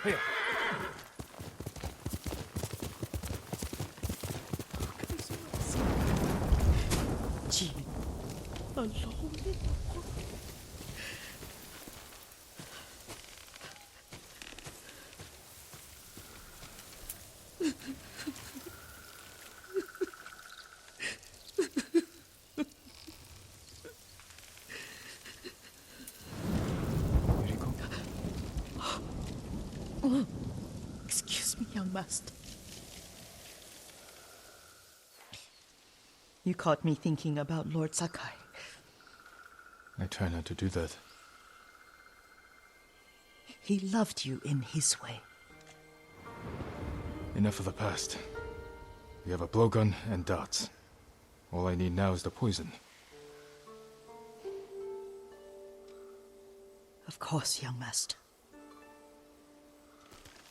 Here. Jean, alone. Yuriko? Excuse me, young master. You caught me thinking about Lord Sakai. I try not to do that. He loved you in his way. Enough of the past. We have a blowgun and darts. All I need now is the poison. Of course, young master.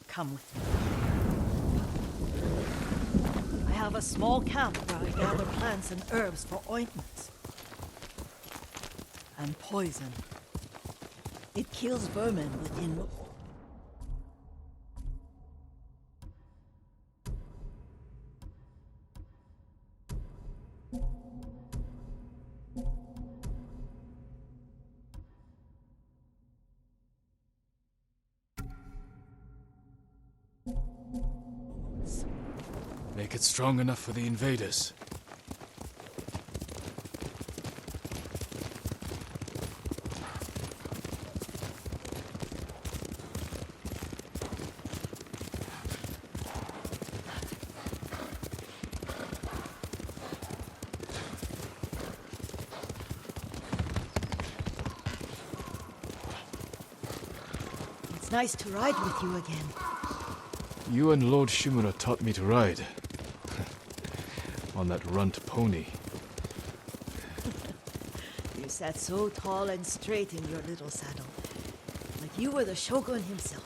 Come with me. I have a small camp where I gather plants and herbs for ointments. And poison. It kills vermin within... Make it strong enough for the invaders. It's nice to ride with you again. You and Lord Shimura taught me to ride. On that runt pony. You sat so tall and straight in your little saddle. Like you were the Shogun himself.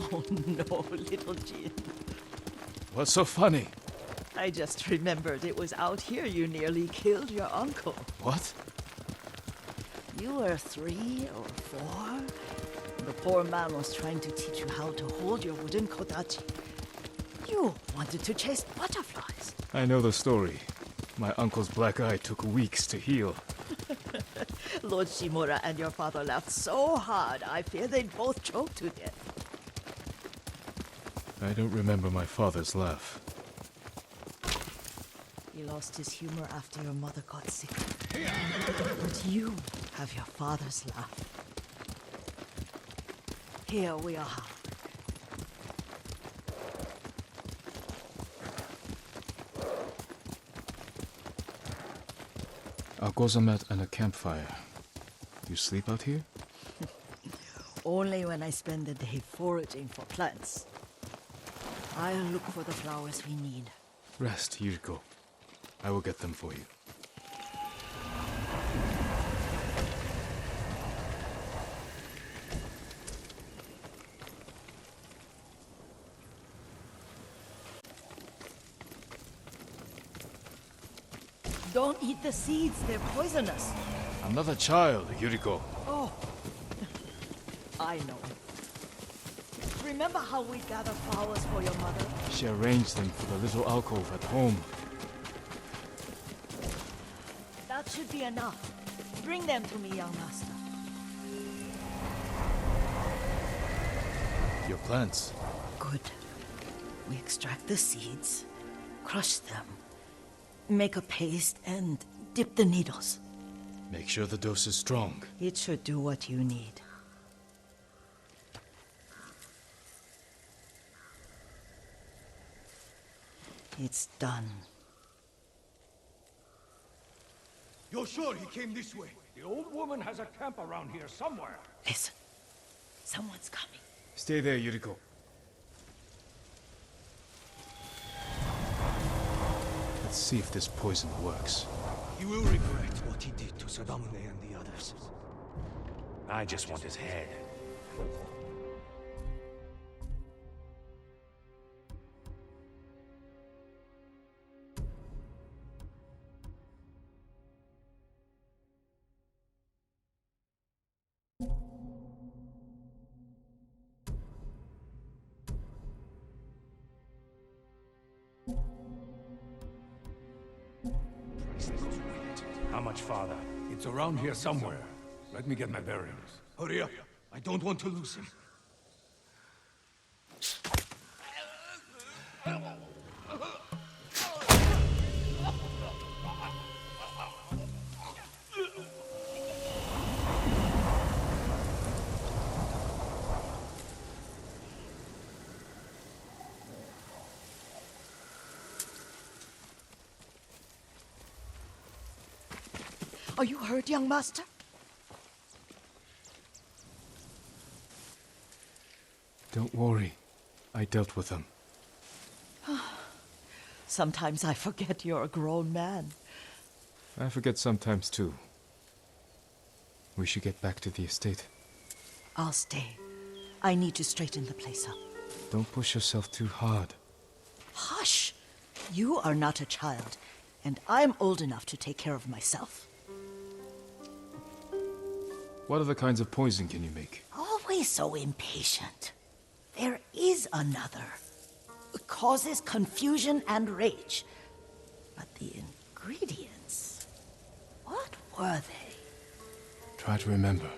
Oh no, little Jin. What's so funny? I just remembered it was out here you nearly killed your uncle. What? You were 3 or 4. The poor man was trying to teach you how to hold your wooden kodachi. You wanted to chase butterflies. I know the story. My uncle's black eye took weeks to heal. Lord Shimura and your father laughed so hard, I fear they'd both choke to death. I don't remember my father's laugh. He lost his humor after your mother got sick. But you have your father's laugh. Here we are. A gozamat and a campfire. You sleep out here? Only when I spend the day foraging for plants. I'll look for the flowers we need. Rest, Yuriko. I will get them for you. Don't eat the seeds, they're poisonous. I'm not a child, Yuriko. Oh, I know. Remember how we gather flowers for your mother? She arranged them for the little alcove at home. That should be enough. Bring them to me, young master. Your plants. Good. We extract the seeds, crush them, make a paste, and dip the needles. Make sure the dose is strong. It should do what you need. It's done. You're sure he came this way? The old woman has a camp around here somewhere. Listen. Someone's coming. Stay there, Yuriko. Let's see if this poison works. He will regret what he did to Sadamune and the others. I just want his head. How much farther? It's around here somewhere. Let me get my bearings. Hurry up. I don't want to lose him. Are you hurt, young master? Don't worry. I dealt with them. Sometimes I forget you're a grown man. I forget sometimes too. We should get back to the estate. I'll stay. I need to straighten the place up. Don't push yourself too hard. Hush! You are not a child, and I'm old enough to take care of myself. What other kinds of poison can you make? Always so impatient. There is another. It causes confusion and rage. But the ingredients... what were they? Try to remember.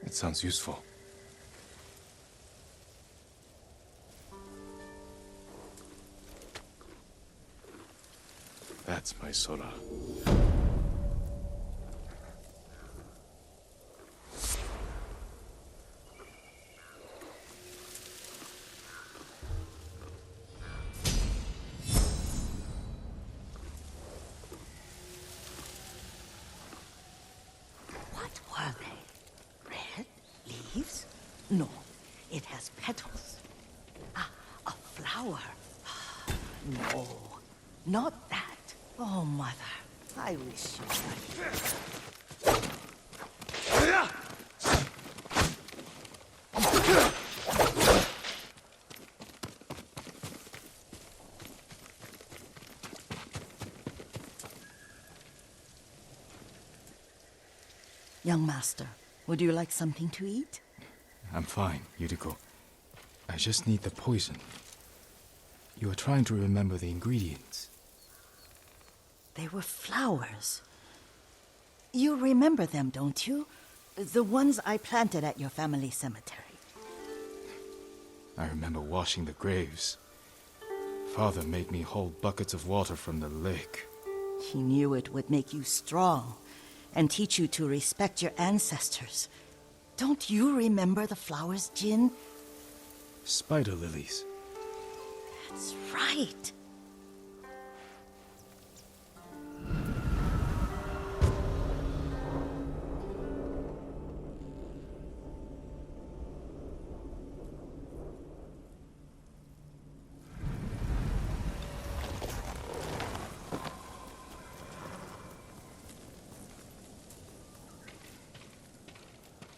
It sounds useful. That's my Sora. What were they? Red leaves? No, it has petals. Ah, a flower. No, not that. Oh, mother, I wish you were. Young master, would you like something to eat? I'm fine, Yuriko. I just need the poison. You are trying to remember the ingredients. They were flowers. You remember them, don't you? The ones I planted at your family cemetery. I remember washing the graves. Father made me hold buckets of water from the lake. He knew it would make you strong and teach you to respect your ancestors. Don't you remember the flowers, Jin? Spider lilies. That's right.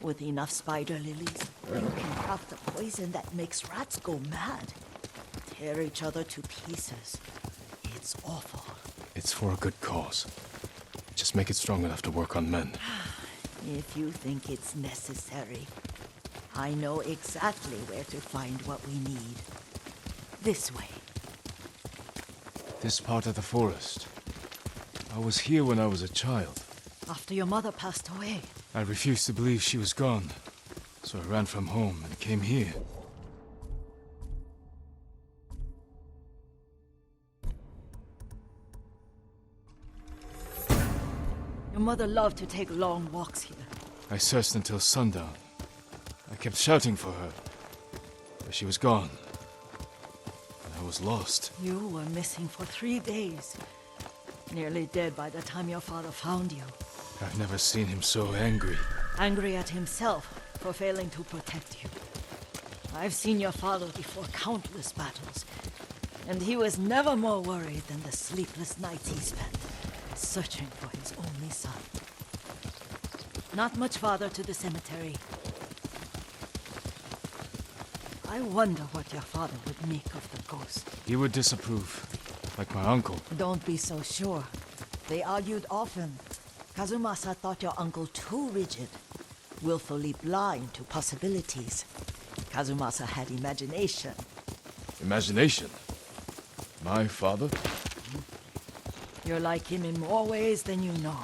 With enough spider lilies, you can craft a poison that makes rats go mad. Tear each other to pieces. It's awful. It's for a good cause. Just make it strong enough to work on men. If you think it's necessary, I know exactly where to find what we need. This way. This part of the forest. I was here when I was a child. After your mother passed away. I refused to believe she was gone, so I ran from home and came here. Your mother loved to take long walks here. I searched until sundown. I kept shouting for her, but she was gone. And I was lost. You were missing for 3 days. Nearly dead by the time your father found you. I've never seen him so angry. Angry at himself for failing to protect you. I've seen your father before countless battles, and he was never more worried than the sleepless nights he spent, searching for his only son. Not much farther to the cemetery. I wonder what your father would make of the ghost. He would disapprove, like my uncle. Don't be so sure. They argued often. Kazumasa thought your uncle too rigid, willfully blind to possibilities. Kazumasa had imagination. Imagination? My father? You're like him in more ways than you know.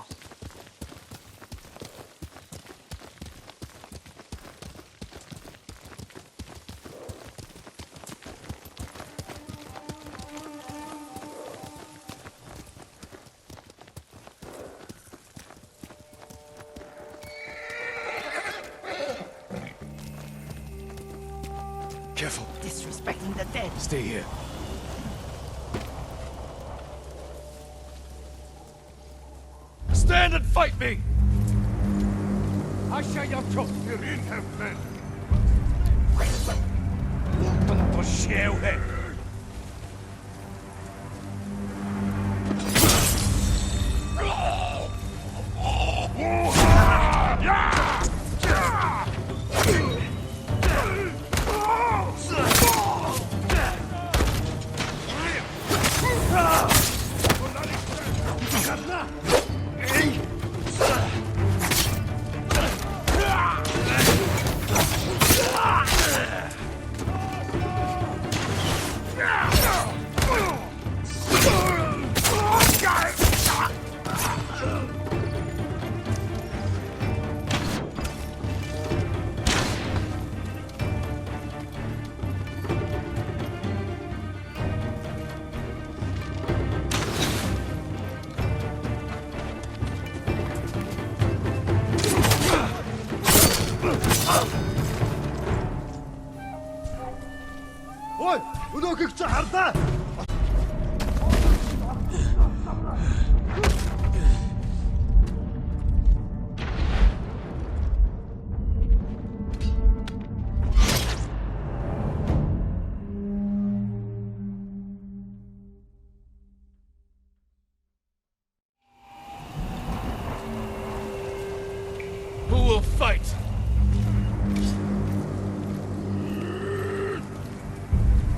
Careful. Disrespecting the dead. Stay here. Stand and fight me! Ashayamcho, Kirin have fled. Tonto shellhead. Ой, өнөөхийг чи харлаа. Who will fight?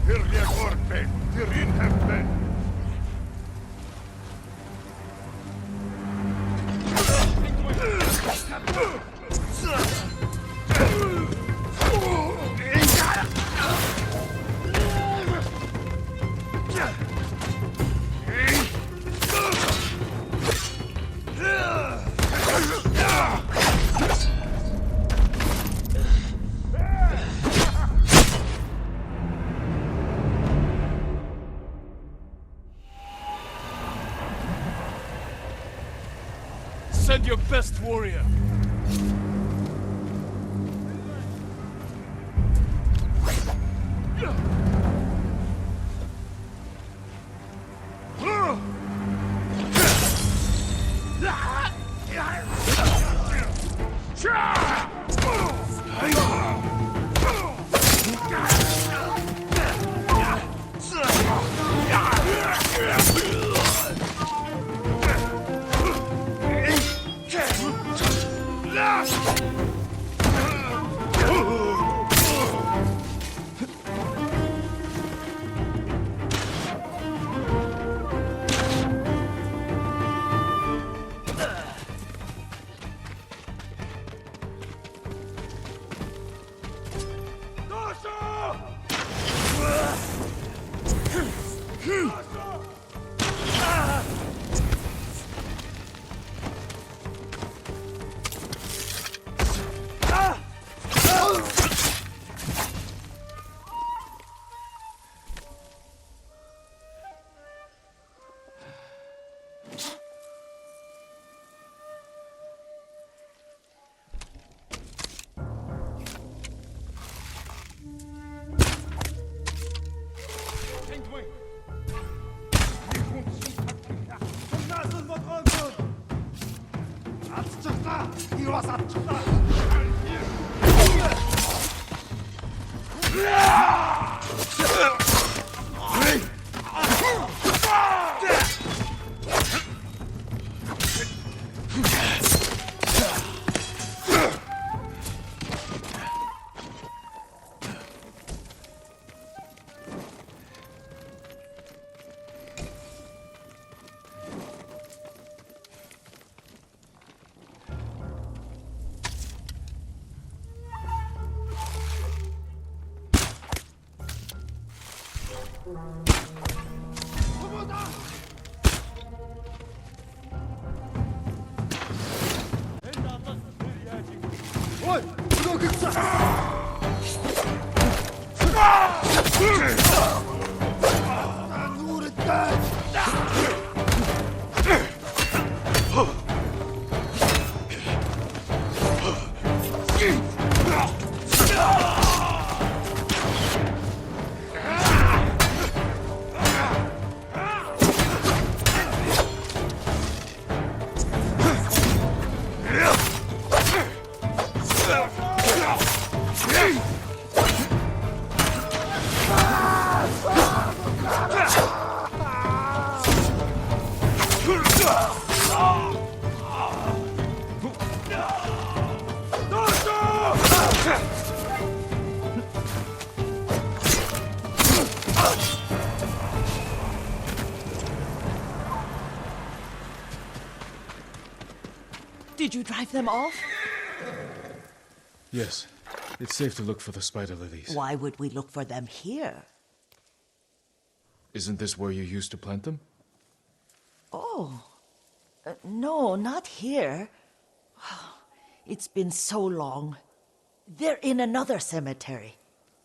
Hirja Korpe, Kirin have fled. Send your best warrior. Did you drive them off? Yes. It's safe to look for the spider lilies. Why would we look for them here? Isn't this where you used to plant them? Oh. No, not here. It's been so long. They're in another cemetery.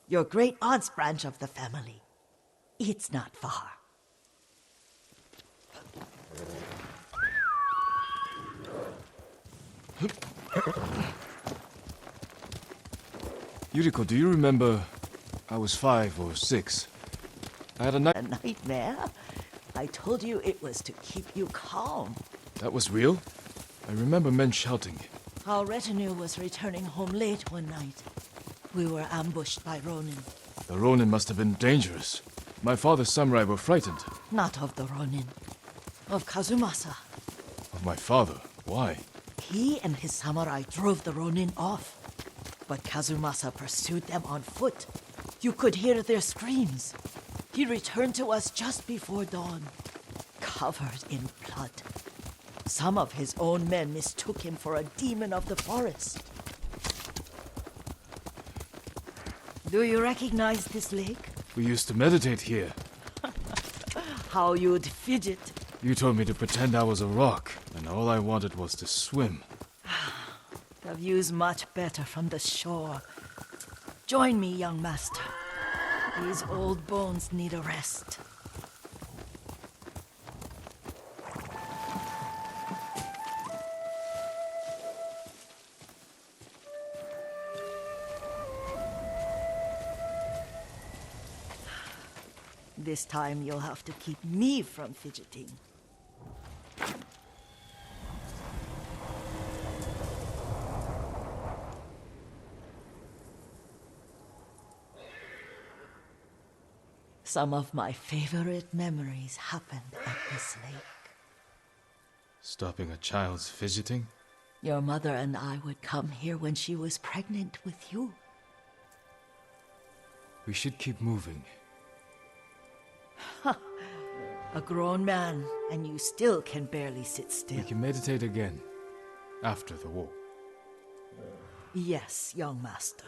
Your great aunt's branch of the family. It's not far. Yuriko, do you remember? I was 5 or 6. I had a night. A nightmare? I told you it was to keep you calm. That was real? I remember men shouting. Our retinue was returning home late one night. We were ambushed by Ronin. The Ronin must have been dangerous. My father's samurai were frightened. Not of the Ronin. Of Kazumasa. Of my father? Why? He and his samurai drove the Ronin off. But Kazumasa pursued them on foot. You could hear their screams. He returned to us just before dawn, covered in blood. Some of his own men mistook him for a demon of the forest. Do you recognize this lake? We used to meditate here. How you'd fidget. You told me to pretend I was a rock, and all I wanted was to swim. The view's much better from the shore. Join me, young master. These old bones need a rest. This time you'll have to keep me from fidgeting. Some of my favorite memories happened at this lake. Stopping a child's fidgeting? Your mother and I would come here when she was pregnant with you. We should keep moving. A grown man, and you still can barely sit still. We can meditate again. After the war. Yes, young master.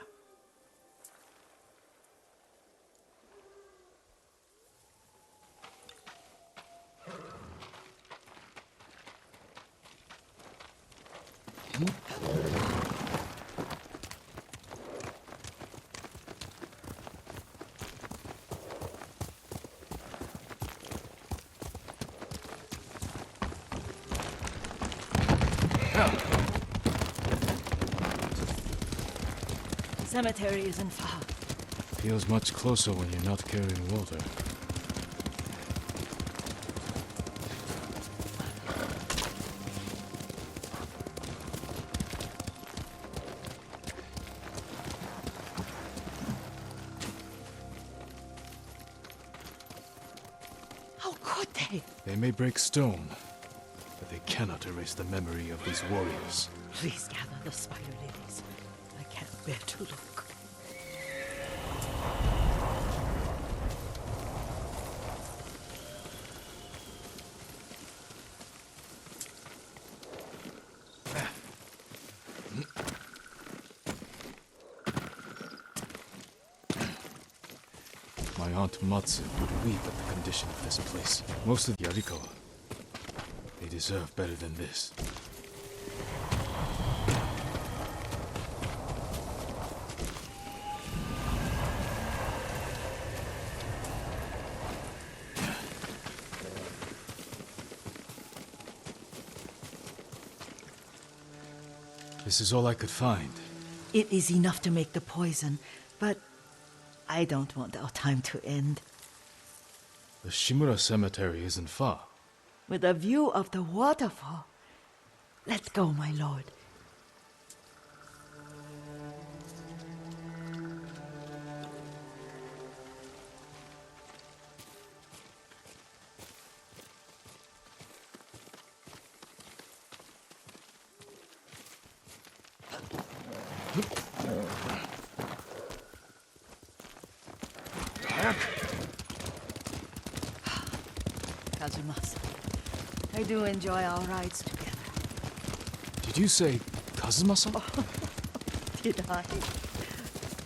Cemetery isn't far. Feels much closer when you're not carrying water. How could they? They may break stone, but they cannot erase the memory of these warriors. Please gather the spider lilies. I can't bear to look. My Aunt Matsu would weep at the condition of this place. Most of the Yarikawa, they deserve better than this. This is all I could find. It is enough to make the poison, but I don't want our time to end. The Shimura Cemetery isn't far. With a view of the waterfall. Let's go, my lord. Kazumasa, I do enjoy our rides together. Did you say Kazuma-san? Did I?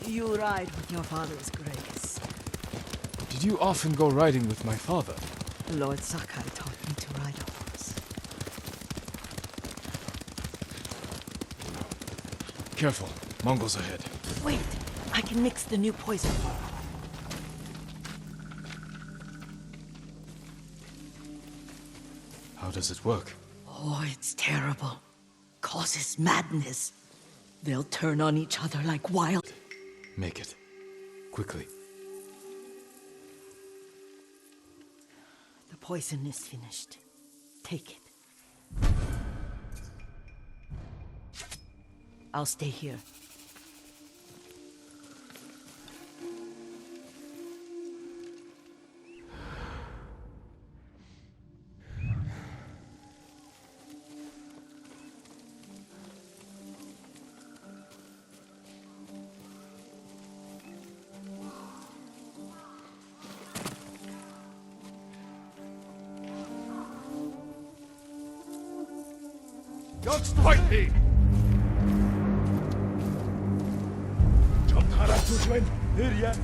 You ride with your father's grace. Did you often go riding with my father? Lord Sakai taught me to ride a horse. Careful, Mongols ahead. Wait, I can mix the new poison. How does it work? Oh, it's terrible. Causes madness. They'll turn on each other like wild. Make it. Quickly. The poison is finished. Take it. I'll stay here. Fighting! Çok harap tutmayın. Nereye?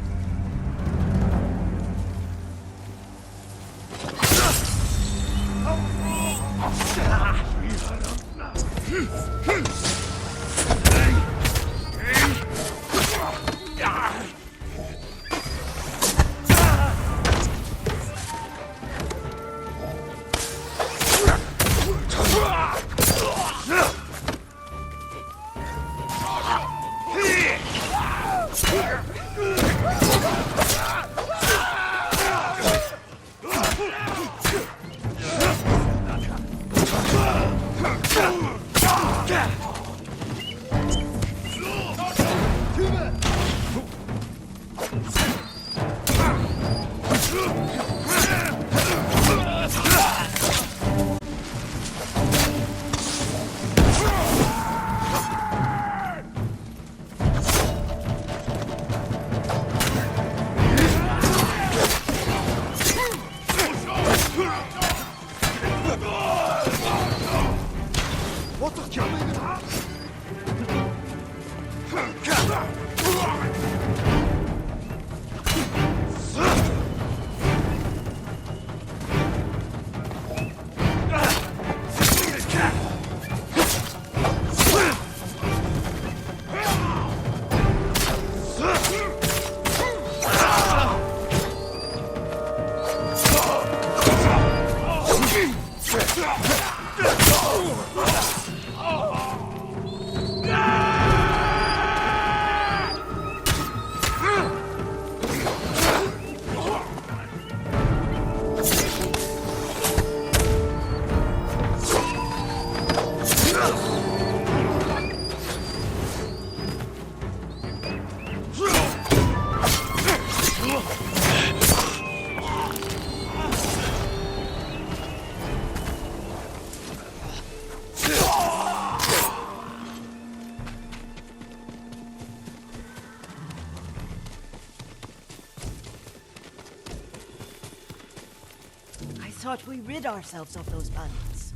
I thought we rid ourselves of those bandits.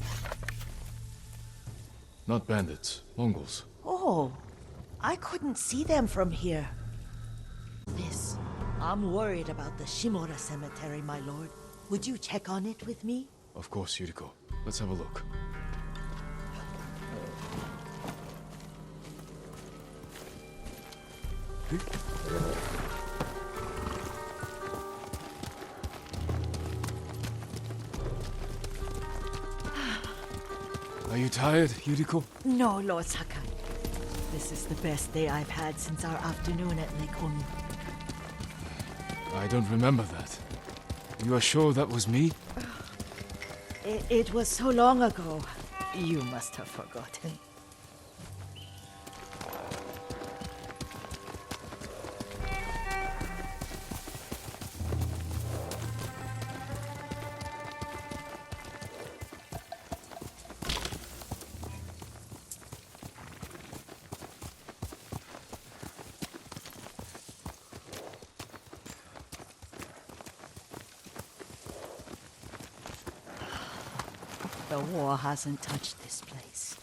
Not bandits, Mongols. Oh, I couldn't see them from here. This, I'm worried about the Shimura Cemetery, my lord. Would you check on it with me? Of course, Yuriko. Let's have a look. Are you tired, Yuriko? No, Lord Sakai. This is the best day I've had since our afternoon at Lake Omi. I don't remember that. You are sure that was me? It was so long ago. You must have forgotten. The war hasn't touched this place.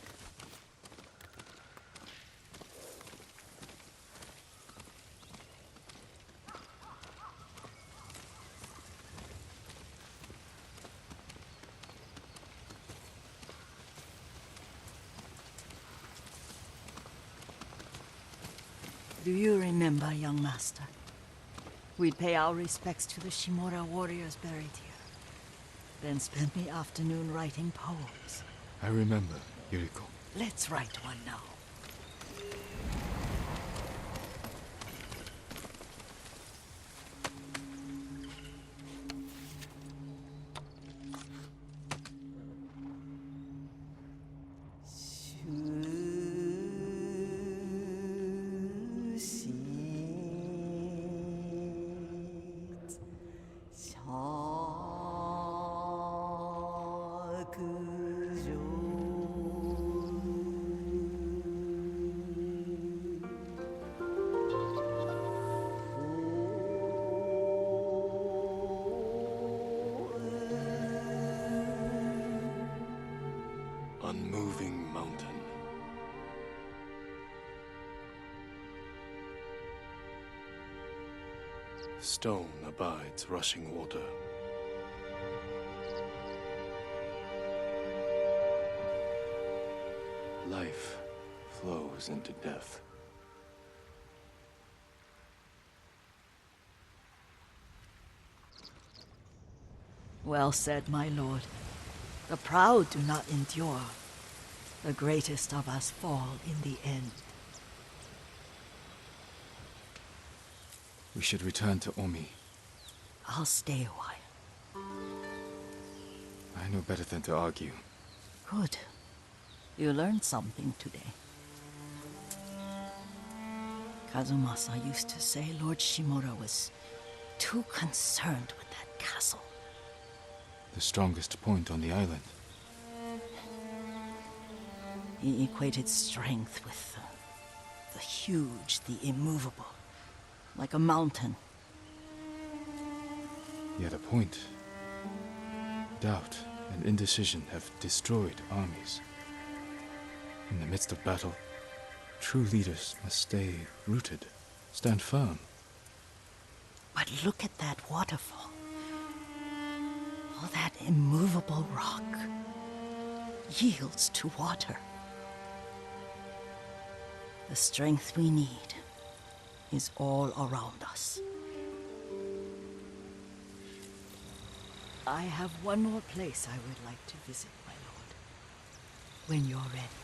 Do you remember, young master? We'd pay our respects to the Shimura warriors buried here. Then spend the afternoon writing poems. I remember, Yuriko. Let's write one now. Unmoving mountain. Stone abides rushing water. Life flows into death. Well said, my lord. The proud do not endure. The greatest of us fall in the end. We should return to Omi. I'll stay a while. I know better than to argue. Good. You learned something today. Kazumasa used to say Lord Shimura was too concerned with that castle. The strongest point on the island. He equated strength with the huge, the immovable, like a mountain. He had a point. Doubt and indecision have destroyed armies. In the midst of battle, true leaders must stay rooted, stand firm. But look at that waterfall. All that immovable rock yields to water. The strength we need is all around us. I have one more place I would like to visit, my lord. When you're ready.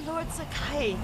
Lord Sakai.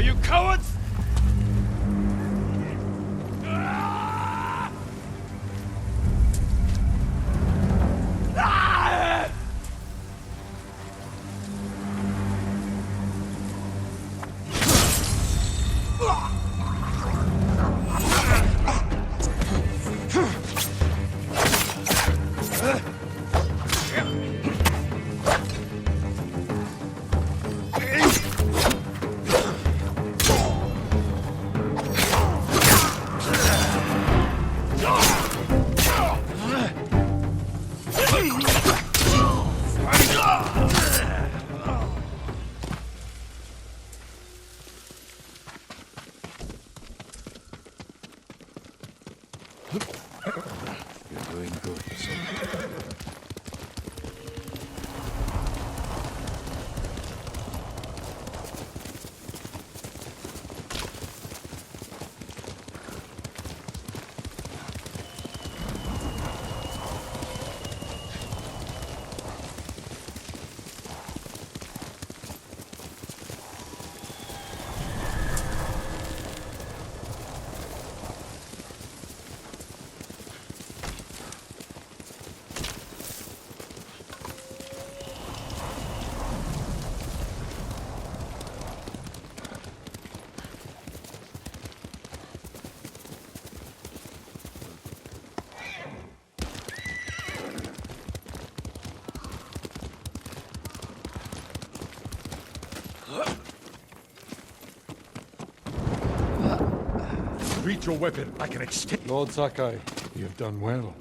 Are you cowards? You're doing good, soldier. Reach your weapon. I can extend. Lord Sakai, you have done well.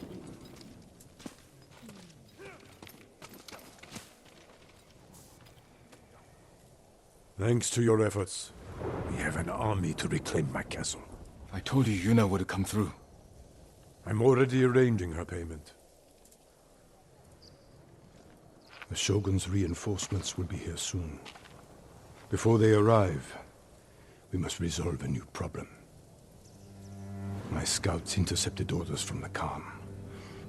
Thanks to your efforts, we have an army to reclaim my castle. I told you Yuna would come through. I'm already arranging her payment. The Shogun's reinforcements will be here soon. Before they arrive, we must resolve a new problem. My scouts intercepted orders from the Khan,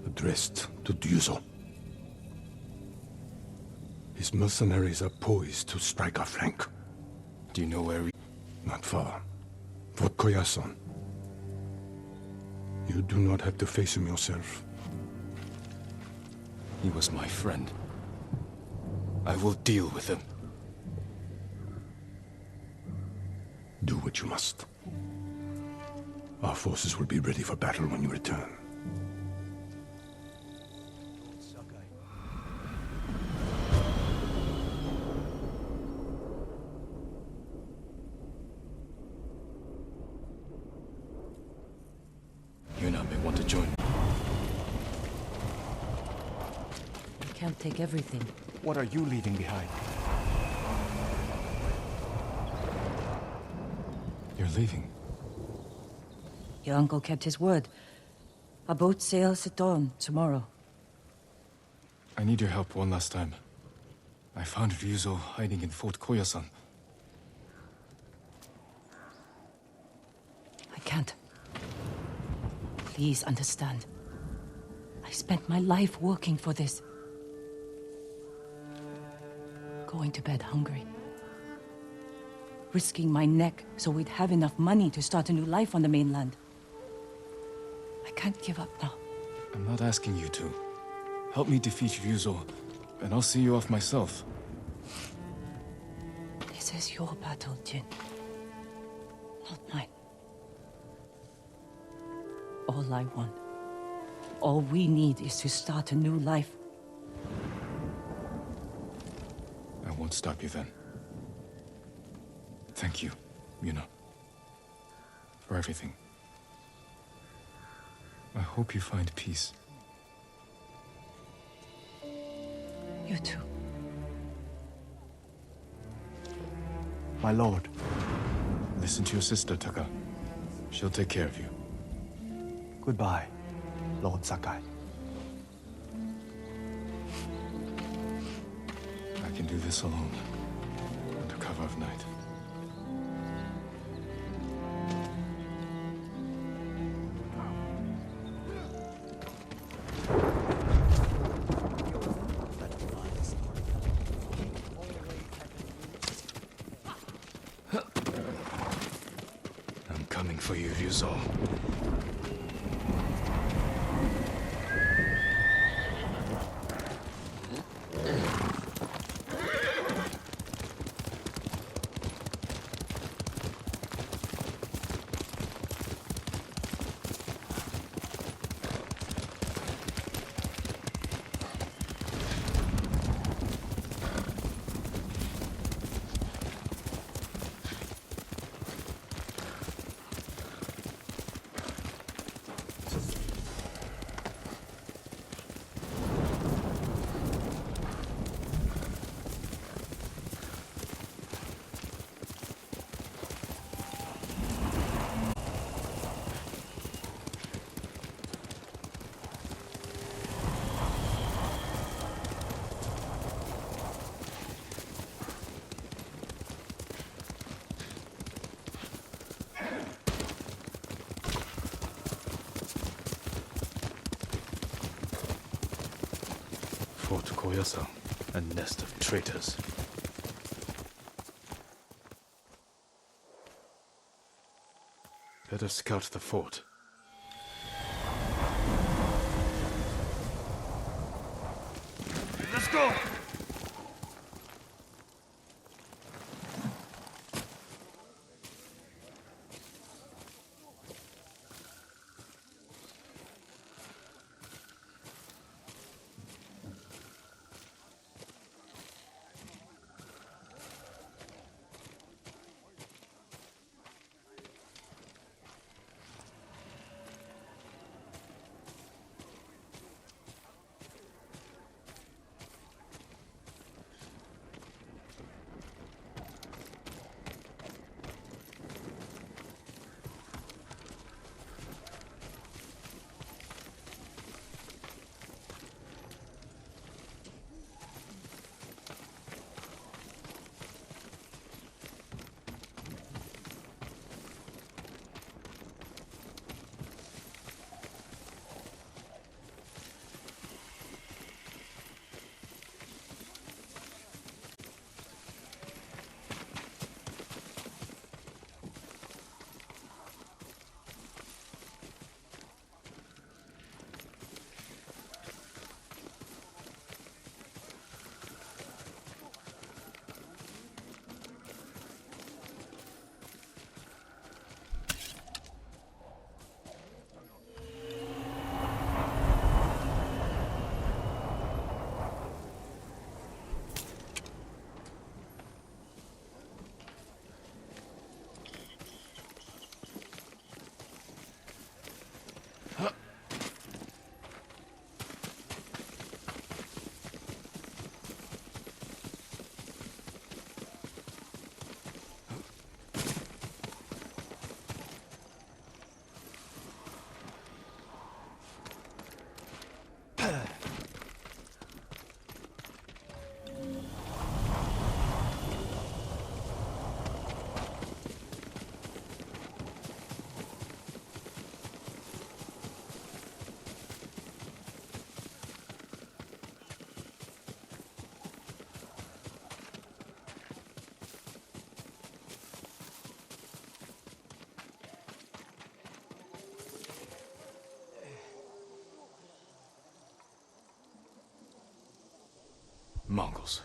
addressed to Ryuzo. His mercenaries are poised to strike our flank. Do you know where we... Not far. Fort Koyasan. You do not have to face him yourself. He was my friend. I will deal with him. Do what you must. Our forces will be ready for battle when you return. Yuna may want to join. We can't take everything. What are you leaving behind? You're leaving. Your uncle kept his word. Our boat sails at dawn tomorrow. I need your help one last time. I found Ryuzo hiding in Fort Koyasan. I can't. Please understand. I spent my life working for this. Going to bed hungry. Risking my neck so we'd have enough money to start a new life on the mainland. I can't give up now. I'm not asking you to. Help me defeat Ryuzo, and I'll see you off myself. This is your battle, Jin. Not mine. All I want, all we need is to start a new life. I won't stop you then. Thank you, Yuna. For everything. I hope you find peace. You too. My lord. Listen to your sister, Taka. She'll take care of you. Goodbye, Lord Sakai. I can do this alone, under cover of night. for you, Ryuzo. Fort Koyasan, a nest of traitors. Let us scout the fort. Let's go! Mongols.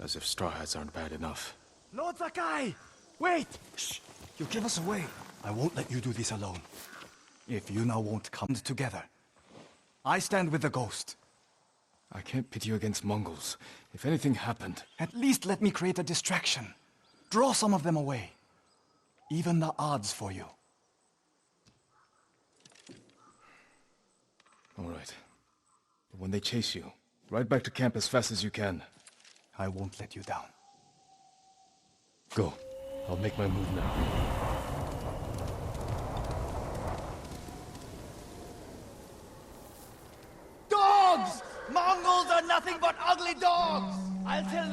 As if straw hats aren't bad enough. Lord Sakai! Wait! Shh! You give us away. I won't let you do this alone. If you now won't come together, I stand with the ghost. I can't pit you against Mongols. If anything happened... At least let me create a distraction. Draw some of them away. Even the odds for you. All right. But when they chase you, ride back to camp as fast as you can. I won't let you down. Go. I'll make my move now. Dogs! Mongols are nothing but ugly dogs! I'll tell